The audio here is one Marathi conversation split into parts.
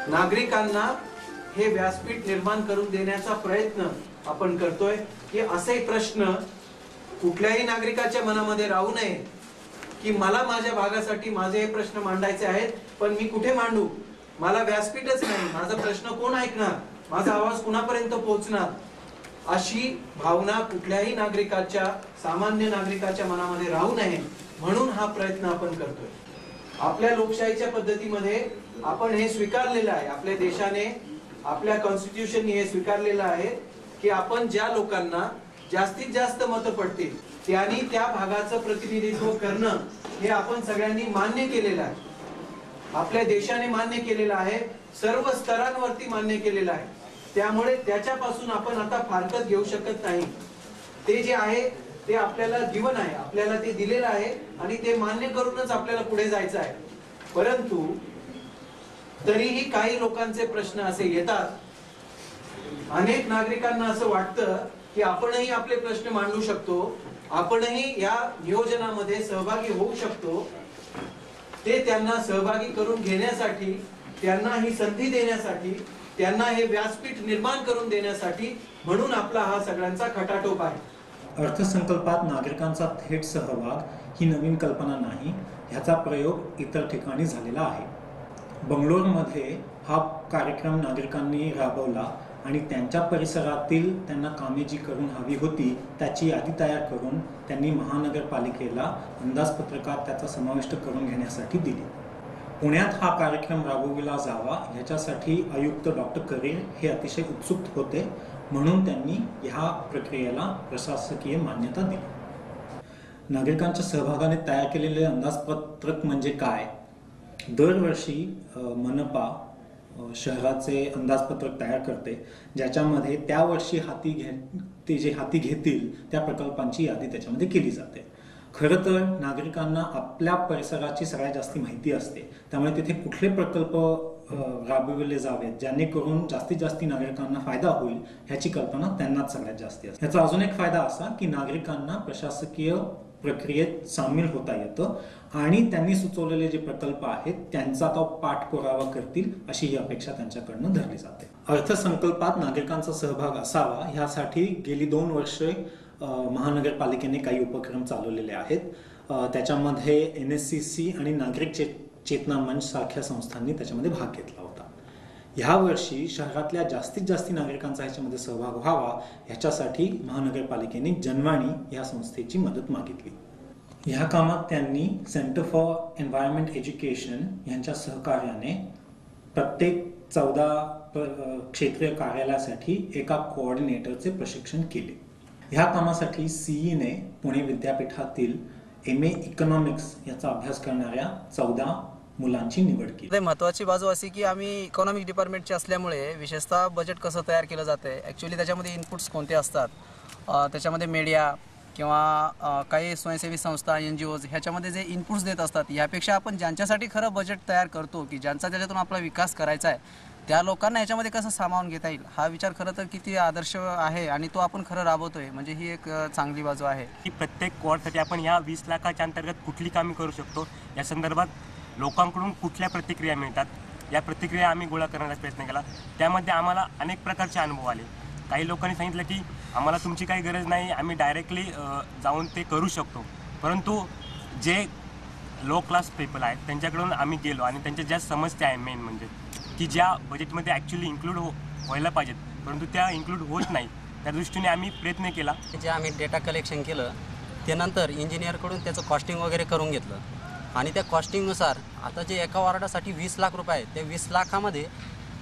नागरिकांना हे व्यासपीठ निर्माण करून देण्याचा प्रयत्न आपण करतोय की असे प्रश्न कुठल्याही नागरिकाच्या मनामध्ये राहू नये की मला माझ्या भागासाठी माझे हे प्रश्न मांडायचे आहेत, पण मी कुठे मांडू, मला व्यासपीठच नाही, माझा प्रश्न कोण ऐकणार, माझा आवाज कुणापर्यंत पोहोचणार, अशी भावना कुठल्याही नागरिकाच्या, सामान्य नागरिकाच्या मनामध्ये राहू नये म्हणून हा प्रयत्न आपण करतोय। आपल्या लोकशाहीच्या पद्धतीमध्ये आपण हे स्वीकारलेलं आहे, आपल्या देशाने, आपल्या कॉन्स्टिट्यूशनने हे स्वीकारलेलं आहे की आपण ज्या लोकांना जास्तीत जास्त मतं पडतील त्यांनी त्या भागाचं प्रतिनिधित्व करणं हे आपण सगळ्यांनी मान्य केलेलं आहे, आपल्या देशाने मान्य केलेलं आहे, सर्व स्तरांवरती मान्य केलेलं आहे। त्यामुळे त्याच्यापासून आपण आता फारकत घेऊ शकत नाही। ते जे आहे ते आपल्याला जीवन आहे, आपल्याला ते दिलेलं आहे आणि ते मान्य करूनच आपल्याला पुढे जायचं आहे। परंतु तरीही काही लोकांचे प्रश्न असे येतात, अनेक नागरिकांना असं वाटतं की आपणही आपले प्रश्न मांडू शकतो, आपणही या नियोजनामध्ये सहभागी होऊ शकतो। ते त्यांना सहभागी करून घेण्यासाठी, त्यांना ही संधी देण्यासाठी, त्यांना हे व्यासपीठ निर्माण करून देण्यासाठी म्हणून आपला हा सगळ्यांचा खटाटोप आहे। अर्थसंकल्पात नागरिकांचा थेट सहभाग ही नवीन कल्पना नाही, ह्याचा प्रयोग इतर ठिकाणी झालेला आहे। बंगलोरमध्ये हा कार्यक्रम नागरिकांनी राबवला आणि त्यांच्या परिसरातील त्यांना कामे जी करून हवी होती त्याची यादी तयार करून त्यांनी महानगरपालिकेला अंदाजपत्रकात त्याचा समाविष्ट करून घेण्यासाठी दिली। पुण्यात हा कार्यक्रम राबविला जावा याच्यासाठी आयुक्त डॉक्टर करेर हे अतिशय उत्सुक होते, म्हणून त्यांनी ह्या प्रक्रियेला प्रशासकीय मान्यता दिली। नागरिकांच्या सहभागाने तयार केलेले अंदाजपत्रक म्हणजे काय? दरवर्षी मनपा शहराचे अंदाजपत्रक तयार करते, ज्याच्यामध्ये त्या वर्षी हाती घेतील त्या प्रकल्पांची यादी त्याच्यामध्ये केली जाते। खरं तर नागरिकांना आपल्या परिसराची सगळ्यात जास्त माहिती असते, त्यामुळे तिथे कुठले प्रकल्प राबविले जावेत जेणेकरून जास्तीत जास्त नागरिकांना फायदा होईल ह्याची कल्पना त्यांनाच सगळ्यात जास्त असते। ह्याचा अजून एक फायदा असा की नागरिकांना प्रशासकीय प्रक्रियेत सामील होता येतं आणि त्यांनी सुचवलेले जे प्रकल्प आहेत त्यांचा तो पाठपुरावा करतील अशी ही अपेक्षा त्यांच्याकडनं धरली जाते। अर्थसंकल्पात नागरिकांचा सहभाग असावा ह्यासाठी गेली 2 वर्षे महानगरपालिकेने काही उपक्रम चालवलेले आहेत। त्याच्यामध्ये NSCC आणि नागरिक चेतना मंच सारख्या संस्थांनी त्याच्यामध्ये भाग घेतला होता। ह्या वर्षी शहरातल्या जास्तीत जास्त नागरिकांचा ह्याच्यामध्ये सहभाग व्हावा ह्याच्यासाठी महानगरपालिकेने जनवाणी या संस्थेची मदत मागितली। ह्या कामात त्यांनी सेंटर फॉर एन्व्हायरमेंट एज्युकेशन यांच्या सहकार्याने प्रत्येक 14 क्षेत्रीय कार्यालयासाठी एका कोऑर्डिनेटरचे प्रशिक्षण केले। ह्या कामासाठी CE ने पुणे विद्यापीठातील MA इकॉनॉमिक्स याचा अभ्यास करणाऱ्या 14 मुलांची निवड केली। महत्त्वाची बाजू अशी की आम्ही इकॉनॉमिक डिपार्टमेंटचे असल्यामुळे विशेषतः बजेट कसं तयार केलं जाते, ॲक्च्युली त्याच्यामध्ये इनपुट्स कोणते असतात, त्याच्यामध्ये मीडिया किंवा काही स्वयंसेवी संस्था NGOज ह्याच्यामध्ये जे इनपुट्स देत असतात यापेक्षा आपण ज्यांच्यासाठी खरं बजेट तयार करतो की ज्यांचा त्याच्यातून आपला विकास करायचा आहे त्या लोकांना याच्यामध्ये कसं सामावून घेता येईल हा विचार खरं तर किती आदर्श आहे आणि तो आपण खरं राबवतोय, म्हणजे ही एक चांगली बाजू आहे की प्रत्येक वॉर्डसाठी आपण या 20 लाखाच्या अंतर्गत कुठली कामे करू शकतो या संदर्भात लोकांकडून कुठल्या प्रतिक्रिया मिळतात, या प्रतिक्रिया आम्ही गोळा करण्याचा प्रयत्न केला। त्यामध्ये आम्हाला अनेक प्रकारचे अनुभव आले। काही लोकांनी सांगितलं की आम्हाला तुमची काही गरज नाही, आम्ही डायरेक्टली जाऊन ते करू शकतो, परंतु जे लो क्लास पीपल आहेत त्यांच्याकडून आम्ही गेलो आणि त्यांच्या ज्या समस्या आहे मेन म्हणजे की ज्या बजेटमध्ये ॲक्च्युली इन्क्लूड व्हायला पाहिजेत परंतु त्या इन्क्लूड होत नाही, त्या दृष्टीने आम्ही प्रयत्न केला। जे आम्ही डेटा कलेक्शन केलं त्यानंतर इंजिनियरकडून त्याचं कॉस्टिंग वगैरे करून घेतलं आणि त्या कॉस्टिंगनुसार आता जे एका वॉर्डासाठी 20 लाख रुपये आहेत, त्या 20 लाखामध्ये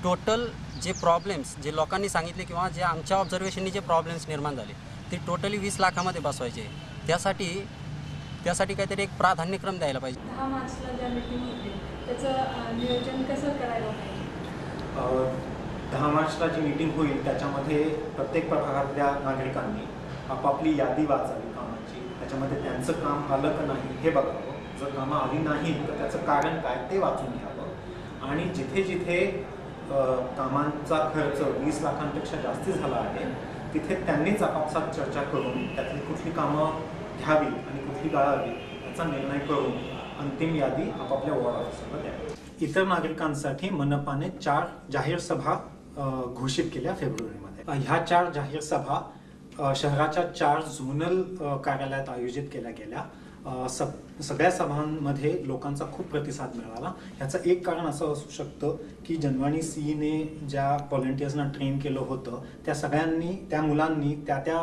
टोटल जे प्रॉब्लेम्स जे लोकांनी सांगितले किंवा जे आमच्या ऑब्झर्वेशननी जे प्रॉब्लेम्स निर्माण झाले ते टोटली 20 लाखामध्ये बसवायचे। त्यासाठी काहीतरी एक प्राधान्यक्रम द्यायला पाहिजे। 10 मार्चला ज्या मीटिंग होते त्याचं नियोजन कसं करायला पाहिजे? 10 मार्चला जी मीटिंग होईल त्याच्यामध्ये प्रत्येक प्रभागातल्या नागरिकांनी आपापली यादी वाचावी कामाची, त्याच्यामध्ये त्यांचं काम आलं का नाही हे बघावं, जर कामं आली नाही तर त्याचं कारण काय ते वाचून घ्यावं आणि जिथे जिथे कामांचा खर्च 20 लाखांपेक्षा जास्त झाला आहे तिथे त्यांनीच आपापसात चर्चा करून त्यातली कुठली कामं घ्यावी आणि कुठली गाळावी याचा निर्णय करून अंतिम यादी आपापल्या वॉर्ड ऑफिसरला द्यावी। इतर नागरिकांसाठी मनपाने 4 जाहीर सभा घोषित केल्या फेब्रुवारीमध्ये. ह्या 4 जाहीर सभा शहराच्या 4 झोनल कार्यालयात आयोजित केल्या गेल्या. सगळ्या सभांमध्ये लोकांचा खूप प्रतिसाद मिळाला. ह्याचं एक कारण असं असू शकतं की जनवाणी सीने ज्या व्हॉलंटियर्सना ट्रेन केलं होतं त्या सगळ्यांनी, त्या मुलांनी त्या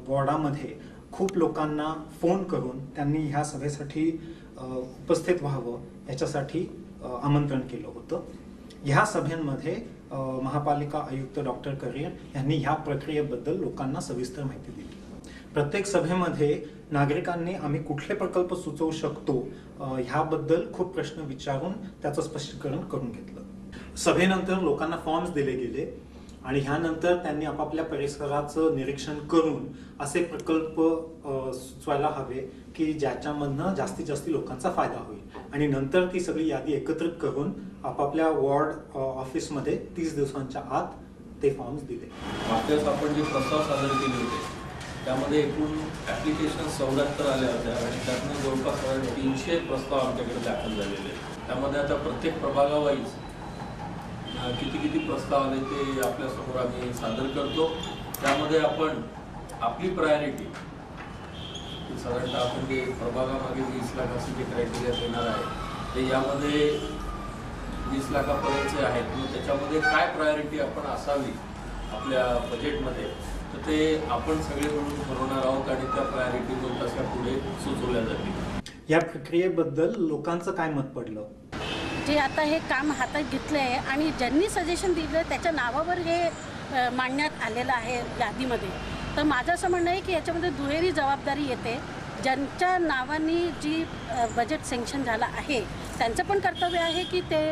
वॉर्डामध्ये खूप लोकांना फोन करून त्यांनी ह्या सभेसाठी उपस्थित व्हावं याच्यासाठी आमंत्रण केलं होतं. ह्या सभेमध्ये महापालिका आयुक्त डॉक्टर करियर यांनी ह्या प्रक्रियेबद्दल लोकांना सविस्तर माहिती दिली. प्रत्येक सभेमध्ये नागरिकांनी आम्ही कुठले प्रकल्प सुचवू शकतो ह्याबद्दल खूप प्रश्न विचारून त्याचं स्पष्टीकरण करून घेतलं. सभेनंतर लोकांना फॉर्म्स दिले गेले आणि ह्यानंतर त्यांनी आपापल्या परिसराचं निरीक्षण करून असे प्रकल्प सुचवायला हवे की ज्याच्यामधनं जास्तीत जास्त लोकांचा फायदा होईल. आणि नंतर ती सगळी यादी एकत्रित करून आपापल्या वॉर्ड ऑफिसमध्ये 30 दिवसांच्या आत ते फॉर्म्स दिले. मागच्याच आपण जे प्रस्ताव सादर केले होते त्यामध्ये एकूण ॲप्लिकेशन 74 आल्या होत्या आणि त्यातून जवळपास 300 प्रस्ताव आमच्याकडे दाखल झालेले. त्यामध्ये आता प्रत्येक प्रभागावाईज किती प्रस्ताव आले ते आपल्यासमोर आम्ही सादर करतो. त्यामध्ये आपण आपली प्रायोरिटी साधारणतः आपण जे प्रभागामागे 20 लाखाचे जे क्रायटेरिया देणार आहे ते यामध्ये 20 लाखापर्यंतचे आहेत. मग त्याच्यामध्ये काय प्रायोरिटी आपण असावी आपल्या बजेटमध्ये तर ते आपण सगळे मिळून ठरवणार आहोत आणि त्या प्रायोरिटी तशा पुढे सुचवल्या जातील. या प्रक्रियेबद्दल लोकांचं काय मत पडलं? जे आता हे काम हातात घेतलं आहे आणि ज्यांनी सजेशन दिलं त्याच्या नावावर हे मांडण्यात आलेलं आहे यादीमध्ये, तर माझं असं म्हणणं आहे की याच्यामध्ये दुहेरी जबाबदारी येते. ज्यांच्या नावाने जी बजेट सँक्शन झालं आहे त्यांचं पण कर्तव्य आहे की ते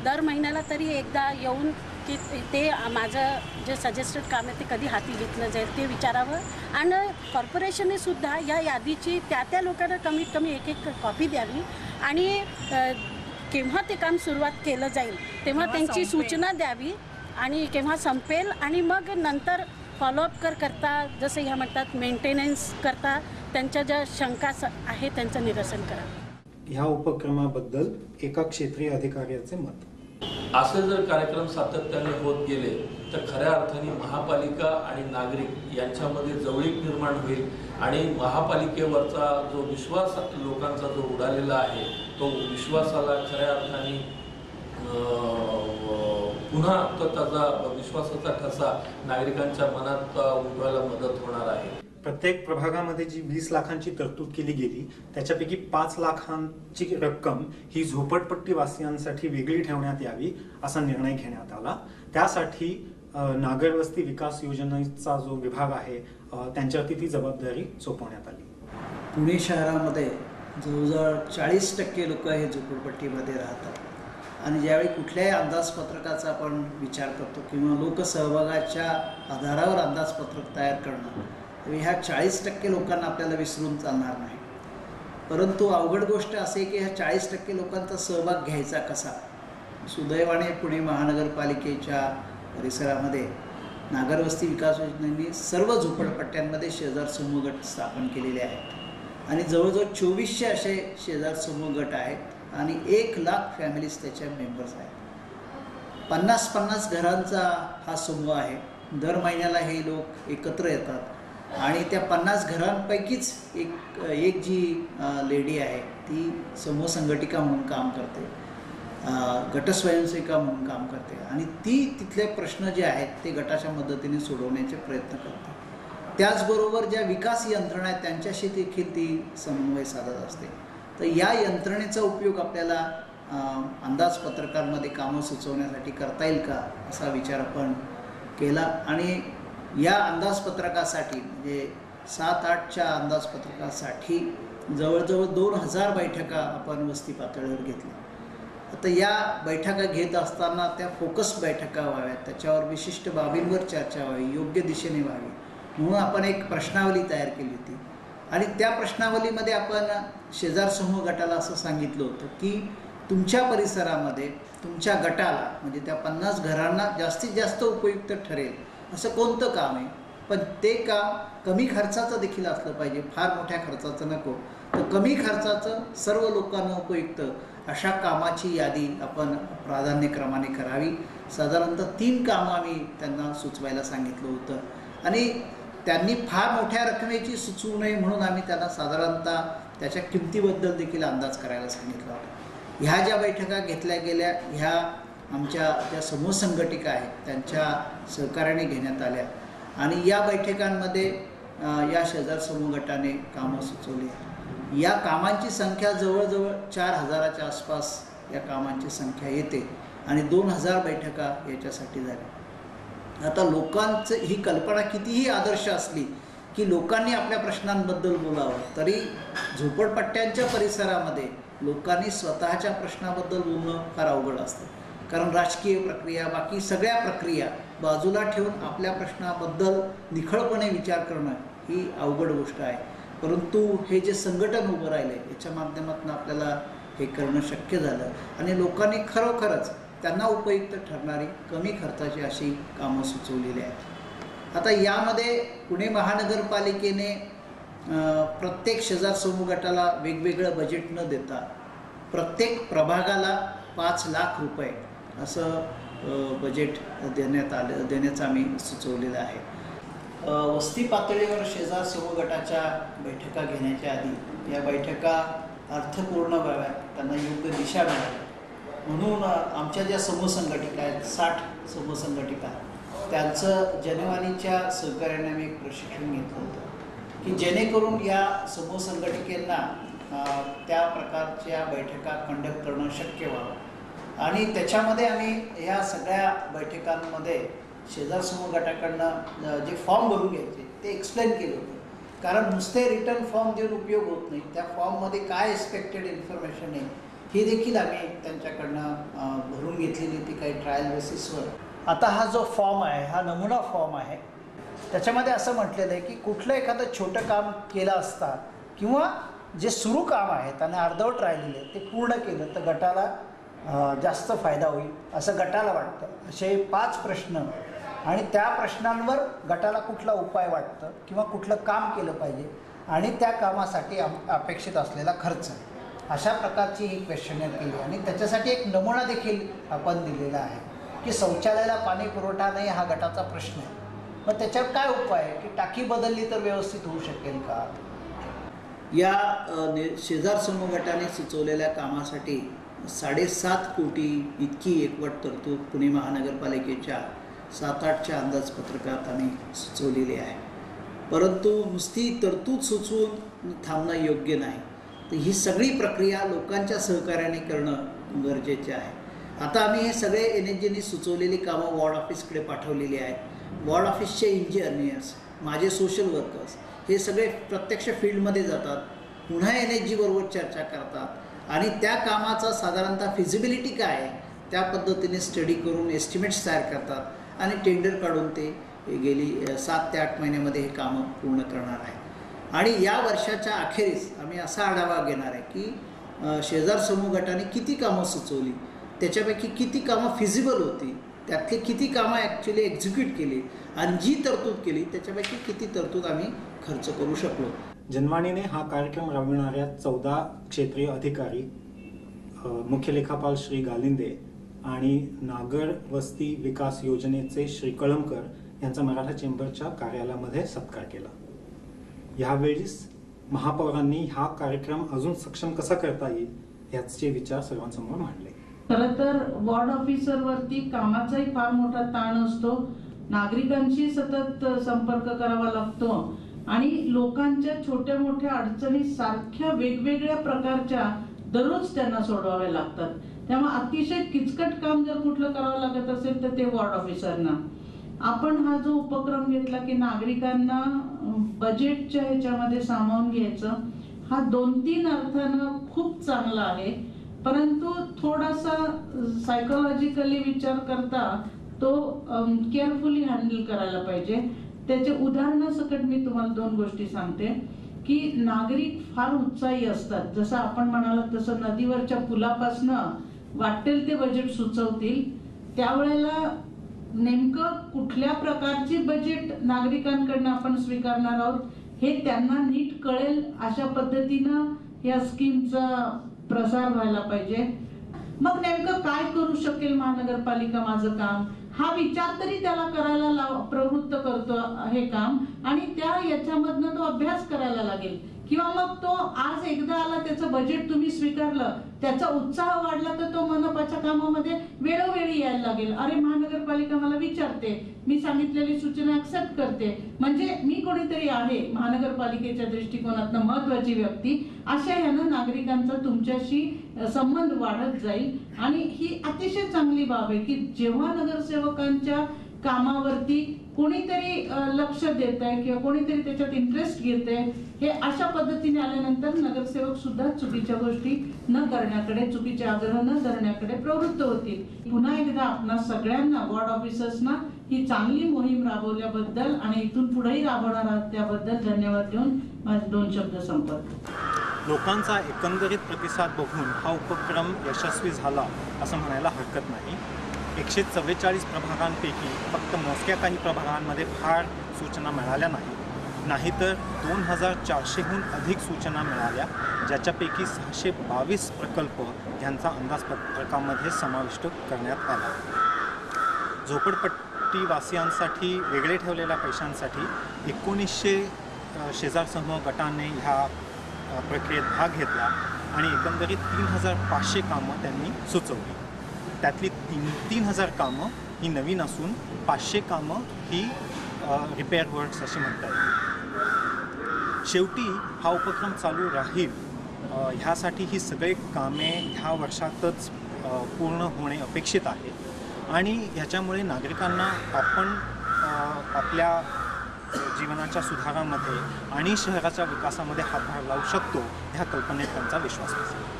दर महिन्याला तरी एकदा येऊन की ते माझं जे सजेस्टेड काम आहे ते कधी हाती घेतलं जाईल ते विचारावं. आणि कॉर्पोरेशनने सुद्धा या यादीची त्या लोकांना कमीत कमी एक कॉपी द्यावी आणि केव्हा ते काम सुरुवात केलं जाईल तेव्हा त्यांची सूचना द्यावी आणि केव्हा संपेल आणि मग नंतर फॉलोअप करता जसं ह्या म्हणतात मेंटेनन्स करता त्यांच्या ज्या शंका आहे त्यांचं निरसन करा. ह्या उपक्रमाबद्दल एका क्षेत्रीय अधिकाऱ्याचे मत. असे जर कार्यक्रम सातत्याने होत गेले तर खऱ्या अर्थाने महापालिका आणि नागरिक यांच्यामध्ये जवळीक निर्माण होईल आणि महापालिकेवरचा जो विश्वास लोकांचा जो उडालेला आहे तो विश्वासाला खऱ्या अर्थाने पुन्हा तो त्याचा विश्वासाचा ठसा नागरिकांच्या मनात उठवायला मदत होणार आहे. प्रत्येक प्रभागामध्ये जी 20 लाखांची तरतूद केली गेली त्याच्यापैकी 5 लाखांची रक्कम ही झोपडपट्टी वासियांसाठी वेगळी ठेवण्यात यावी असा निर्णय घेण्यात आला. त्यासाठी नागरवस्ती विकास योजनेचा जो विभाग आहे त्यांच्यावरती ती जबाबदारी सोपवण्यात आली. पुणे शहरामध्ये जवळजवळ 40% लोक हे झोपडपट्टीमध्ये राहतात आणि ज्यावेळी कुठल्याही अंदाजपत्रकाचा आपण विचार करतो किंवा लोकसहभागाच्या आधारावर अंदाजपत्रक तयार करणं ह्या 40% लोकांना आपल्याला विसरून चालणार नाही. परंतु अवघड गोष्ट असे की ह्या 40% लोकांचा सहभाग घ्यायचा कसा. सुदैवाने पुणे महानगरपालिकेच्या परिसरामध्ये नागरवस्ती विकास योजनेने सर्व झोपडपट्ट्यांमध्ये शेजार समूह गट स्थापन केलेले आहेत आणि जवळजवळ 2400 असे शेजार समूह गट आहेत आणि 1 लाख फॅमिलीज त्याच्या मेंबर्स आहेत. 50-50 घरांचा हा समूह आहे. दर महिन्याला हे लोक एकत्र येतात आणि त्या 50 घरांपैकीच एक जी लेडी आहे ती समूह संघटिका म्हणून काम करते, गटस्वयंसेविका म्हणून काम करते आणि ती तिथले प्रश्न जे आहेत ते गटाच्या मदतीने सोडवण्याचे प्रयत्न करते. त्याचबरोबर ज्या विकास यंत्रणा आहेत त्यांच्याशी देखील ती समन्वय साधत असते. तर या यंत्रणेचा उपयोग आपल्याला अंदाजपत्रकांमध्ये कामं सुचवण्यासाठी करता येईल का असा विचार आपण केला आणि या अंदाजपत्रकासाठी म्हणजे 7-8च्या अंदाजपत्रकासाठी जवळजवळ 2000 बैठका आपण वस्ती पातळीवर घेतल्या. आता या बैठका घेत असताना त्या फोकस बैठका व्हाव्यात, त्याच्यावर विशिष्ट बाबींवर चर्चा व्हावी, योग्य दिशेने व्हावी म्हणून आपण एक प्रश्नावली तयार केली होती आणि त्या प्रश्नावलीमध्ये आपण शेजार समूह गटाला असं सांगितलं होतं की तुमच्या परिसरामध्ये तुमच्या गटाला म्हणजे त्या 50 घरांना जास्तीत जास्त उपयुक्त ठरेल असं कोणतं काम आहे, पण ते काम कमी खर्चाचं देखील असलं पाहिजे, फार मोठ्या खर्चाचं नको. तर तर कमी खर्चाचं सर्व लोकांना उपयुक्त अशा कामाची यादी आपण प्राधान्यक्रमाने करावी. साधारणतः 3 कामं आम्ही त्यांना सुचवायला सांगितलं होतं आणि त्यांनी फार मोठ्या रकमेची सुचवू नये म्हणून आम्ही त्यांना साधारणतः त्याच्या किमतीबद्दल देखील अंदाज करायला सांगितला होता. ह्या ज्या बैठका घेतल्या गेल्या ह्या आमच्या ज्या समूह संघटिका आहेत त्यांच्या सहकार्याने घेण्यात आल्या आणि या बैठकांमध्ये या शेजार समूह गटाने कामं सुचवली. या कामांची संख्या जवळजवळ 4000च्या आसपास या कामांची संख्या येते आणि 2000 बैठका याच्यासाठी झाल्या. आता लोकांचं ही कल्पना कितीही आदर्श असली की लोकांनी आपल्या प्रश्नांबद्दल बोलावं तरी झोपडपट्ट्यांच्या परिसरामध्ये लोकांनी स्वतःच्या प्रश्नाबद्दल बोलणं फार अवघड असतं. कारण राजकीय प्रक्रिया बाकी सगळ्या प्रक्रिया बाजूला ठेवून आपल्या प्रश्नाबद्दल निखळपणे विचार करणं ही अवघड गोष्ट आहे. परंतु हे जे संघटन उभं राहिलं आहे याच्या माध्यमातून आपल्याला हे करणं शक्य झालं आणि लोकांनी खरोखरच त्यांना उपयुक्त ठरणारी कमी खर्चाची अशी कामं सुचवलेली आहेत. आता यामध्ये पुणे महानगरपालिकेने प्रत्येक शेजार समूह गटाला वेगवेगळं बजेट न देता प्रत्येक प्रभागाला 5 लाख रुपये असं बजेट देण्याचं आम्ही सुचवलेलं आहे. वस्ती पातळीवर शेजार समूह गटाच्या बैठका घेण्याच्या आधी या बैठका अर्थपूर्ण व्हाव्यात, त्यांना योग्य दिशा मिळावी म्हणून आमच्या ज्या समूह संघटिका आहेत 60 समूह संघटिका त्यांचं जानेवारीच्या सहकार्याने आम्ही एक प्रशिक्षण घेतलं होतं की जेणेकरून या समूह संघटिकेंना त्या प्रकारच्या बैठका कंडक्ट करणं शक्य व्हावं आणि त्याच्यामध्ये आम्ही ह्या सगळ्या बैठकांमध्ये शेजार समूह गटाकडनं जे फॉर्म भरून घ्यायचे ते एक्सप्लेन केलं होतं. कारण नुसते रिटर्न फॉर्म देऊन उपयोग होत नाही, त्या फॉर्ममध्ये काय एक्सपेक्टेड इन्फॉर्मेशन आहे ही देखील आम्ही त्यांच्याकडनं भरून घेतलेली ती काही ट्रायल बेसिसवर. आता हा जो फॉर्म आहे हा नमुना फॉर्म आहे. त्याच्यामध्ये असं म्हटलेलं आहे की कुठलं एखादं छोटं काम केलं असता किंवा जे सुरू काम आहे त्याने अर्धवट राहिलेले ते पूर्ण केलं तर गटाला जास्त फायदा होईल असं गटाला वाटतं. असे 5 प्रश्न आणि त्या प्रश्नांवर गटाला कुठला उपाय वाटतं किंवा कुठलं काम केलं पाहिजे आणि त्या कामासाठी अपेक्षित असलेला खर्च अशा प्रकारची ही क्वेश्चनर केली आणि त्याच्यासाठी एक नमुना देखील आपण दिलेला आहे की शौचालयाला पाणी पुरवठा नाही हा गटाचा प्रश्न आहे. मग त्याच्यावर काय उपाय आहे की टाकी बदलली तर व्यवस्थित होऊ शकेल का. या शेजार समूह गटाने सुचवलेल्या कामासाठी 7.5 कोटी इतकी एकवट तरतूद पुणे महानगरपालिकेच्या 7-8च्या अंदाजपत्रकात आम्ही सुचवलेली आहे. परंतु नुसती तरतूद सुचवून थांबणं योग्य नाही, तर ही सगळी प्रक्रिया लोकांच्या सहकार्याने करणं गरजेचे आहे. आता आम्ही हे सगळे NHGने सुचवलेली कामं वॉर्ड ऑफिसकडे पाठवलेली आहेत. वॉर्ड ऑफिसचे इंजिनियर्स, माझे सोशल वर्कर्स हे सगळे प्रत्यक्ष फील्डमध्ये जातात, पुन्हा NHG बरोबर चर्चा करतात आणि त्या कामाचा साधारणतः फिजिबिलिटी काय आहे त्या पद्धतीने स्टडी करून एस्टिमेट्स तयार करतात आणि टेंडर काढून ते गेली 7 ते 8 महिन्यामध्ये हे कामं पूर्ण करणार आहे. आणि या वर्षाच्या अखेरीस आम्ही असा आढावा घेणार आहे की शेजार समूह गटाने किती कामं सुचवली, त्याच्यापैकी किती कामं फिजिबल होती, त्यातली किती कामं ॲक्च्युली एक्झिक्यूट केली आणि जी तरतूद केली त्याच्यापैकी किती तरतूद आम्ही खर्च करू शकलो. जनवाणीने हा कार्यक्रम राबविणाऱ्या 14 क्षेत्रीय अधिकारी, मुख्य लेखापाल श्री गालिंदे आणि नागर वस्ती विकास योजनेचे श्री कळमकर यांचा मराठा चेंबरच्या कार्यालयामध्ये सत्कार केला. यावेळीस महापौरांनी हा कार्यक्रम अजून सक्षम कसा करता येईल याचे विचार सर्वांसमोर मांडले. खरं तर वॉर्ड ऑफिसरवरती कामाचाही फार मोठा ताण असतो, नागरिकांशी सतत संपर्क करावा लागतो आणि लोकांच्या छोट्या मोठ्या अडचणी सारख्या वेगवेगळ्या प्रकारच्या दररोज त्यांना सोडवाव्या लागतात. त्यामुळे अतिशय किचकट काम जर कुठलं करावं लागत असेल तर ते वॉर्ड ऑफिसरना. आपण हा जो उपक्रम घेतला की नागरिकांना बजेटच्या ह्याच्यामध्ये सामावून घ्यायचं, हा 2-3 अर्थानं खूप चांगला आहे. परंतु थोडासा सायकोलॉजिकली विचार करता तो केअरफुली हँडल करायला पाहिजे. त्याचे उदाहरणासकट मी तुम्हाला 2 गोष्टी सांगते की नागरिक फार उत्साही असतात. जसं आपण म्हणाला तसं नदीवरच्या पुलापासनं वाटेल ते बजेट सुचवतील, त्यावेळेला नेमकं कुठल्या प्रकारची बजेट नागरिकांकडनं आपण स्वीकारणार आहोत हे त्यांना नीट कळेल अशा पद्धतीनं या स्कीमचा प्रसार व्हायला पाहिजे. मग नेमकं काय करू शकेल महानगरपालिका माझं काम, हा विचार तरी त्याला करायला प्रवृत्त करतो हे काम, आणि त्या याच्यामधनं तो अभ्यास करायला लागेल. किंवा मग तो आज एकदा आला, त्याचं बजेट तुम्ही स्वीकारलं, त्याचा उत्साह वाढला, तर तो मनपाच्या कामामध्ये वेळोवेळी यायला लागेल. अरे महानगरपालिका मला विचारते, मी सांगितलेली सूचना ऍक्सेप्ट करते, म्हणजे मी कोणीतरी आहे महानगरपालिकेच्या दृष्टिकोनातनं महत्वाची व्यक्ती. अशा ह्यानं नागरिकांचा तुमच्याशी संबंध वाढत जाईल. आणि ही अतिशय चांगली बाब आहे की जेव्हा नगरसेवकांच्या कामावरती कोणीतरी लक्ष देत आहे किंवा कोणीतरी त्याच्यात इंटरेस्ट घेत आहे, हे अशा पद्धतीने आल्यानंतर नगरसेवक सुद्धा चुकीच्या गोष्टी न करण्याकडे, चुकीचे आग्रह न धरण्याकडे प्रवृत्त होतील. पुन्हा एकदा आपणा सगळ्यांना, वॉर्ड ऑफिसर्सना ही चांगली मोहीम राबवल्याबद्दल आणि इथून पुढेही राबवणार आहात त्याबद्दल धन्यवाद देऊन माझे 2 शब्द संपवतो. लोकांचा एकंदरीत प्रतिसाद बघून हा उपक्रम यशस्वी झाला असं म्हणायला हरकत नाही. 144 प्रभागांपैकी फक्त मोजक्या काही प्रभागांमध्ये फार सूचना मिळाल्या नाहीतर 2400हून अधिक सूचना मिळाल्या, ज्याच्यापैकी 622 प्रकल्प यांचा अंदाजपत्रकामध्ये समाविष्ट करण्यात आला. झोपडपट्टीवासियांसाठी वेगळे ठेवलेल्या पैशांसाठी 1900 शेजार समूह गटाने ह्या प्रक्रियेत भाग घेतला आणि एकंदरीत 3500 कामं त्यांनी सुचवली. त्यातली 3000 कामं ही नवीन असून 500 कामं ही रिपेअर वर्क्स अशी म्हणता येईल. शेवटी हा उपक्रम चालू राहील ह्यासाठी ही सगळे कामे ह्या वर्षातच पूर्ण होणे अपेक्षित आहे आणि ह्याच्यामुळे नागरिकांना आपण आपल्या जीवनाच्या सुधारामध्ये आणि शहराच्या विकासामध्ये हातभार लावू शकतो ह्या कल्पनेत त्यांचा विश्वास असेल.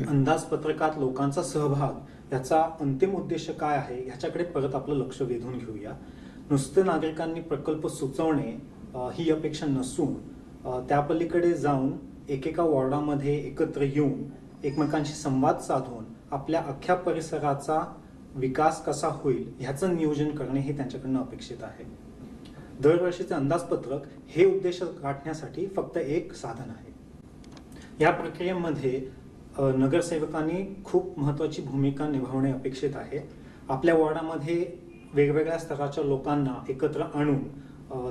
अंदाजपत्रकात लोकांचा सहभाग याचा अंतिम उद्देश काय आहे ह्याच्याकडे परत आपलं लक्ष वेधून घेऊया. नुसतं नागरिकांनी प्रकल्प सुचवणे ही अपेक्षा नसून त्यापलीकडे जाऊन एकेका वॉर्डामध्ये एकत्र येऊन एकमेकांशी संवाद साधून आपल्या अख्ख्या परिसराचा विकास कसा होईल ह्याचं नियोजन करणे हे त्यांच्याकडनं अपेक्षित आहे. दरवर्षीचे अंदाजपत्रक हे उद्देश गाठण्यासाठी फक्त एक साधन आहे. या प्रक्रियेमध्ये नगरसेवकांनी खूप महत्त्वाची भूमिका निभावणे अपेक्षित आहे. आपल्या वॉर्डामध्ये वेगवेगळ्या स्तराच्या लोकांना एकत्र आणून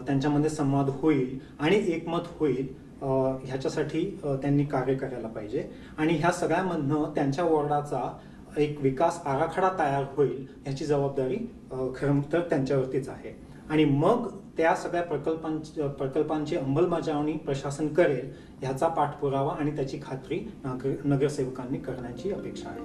त्यांच्यामध्ये संवाद होईल आणि एकमत होईल ह्याच्यासाठी त्यांनी कार्य करायला पाहिजे आणि ह्या सगळ्यामधनं त्यांच्या वॉर्डाचा एक विकास आराखडा तयार होईल ह्याची जबाबदारी खरं तर त्यांच्यावरतीच आहे. आणि मग त्या सगळ्या प्रकल्पांची अंमलबजावणी प्रशासन करेल ह्याचा पाठपुरावा आणि त्याची खात्री नगरसेवकांनी करण्याची अपेक्षा आहे.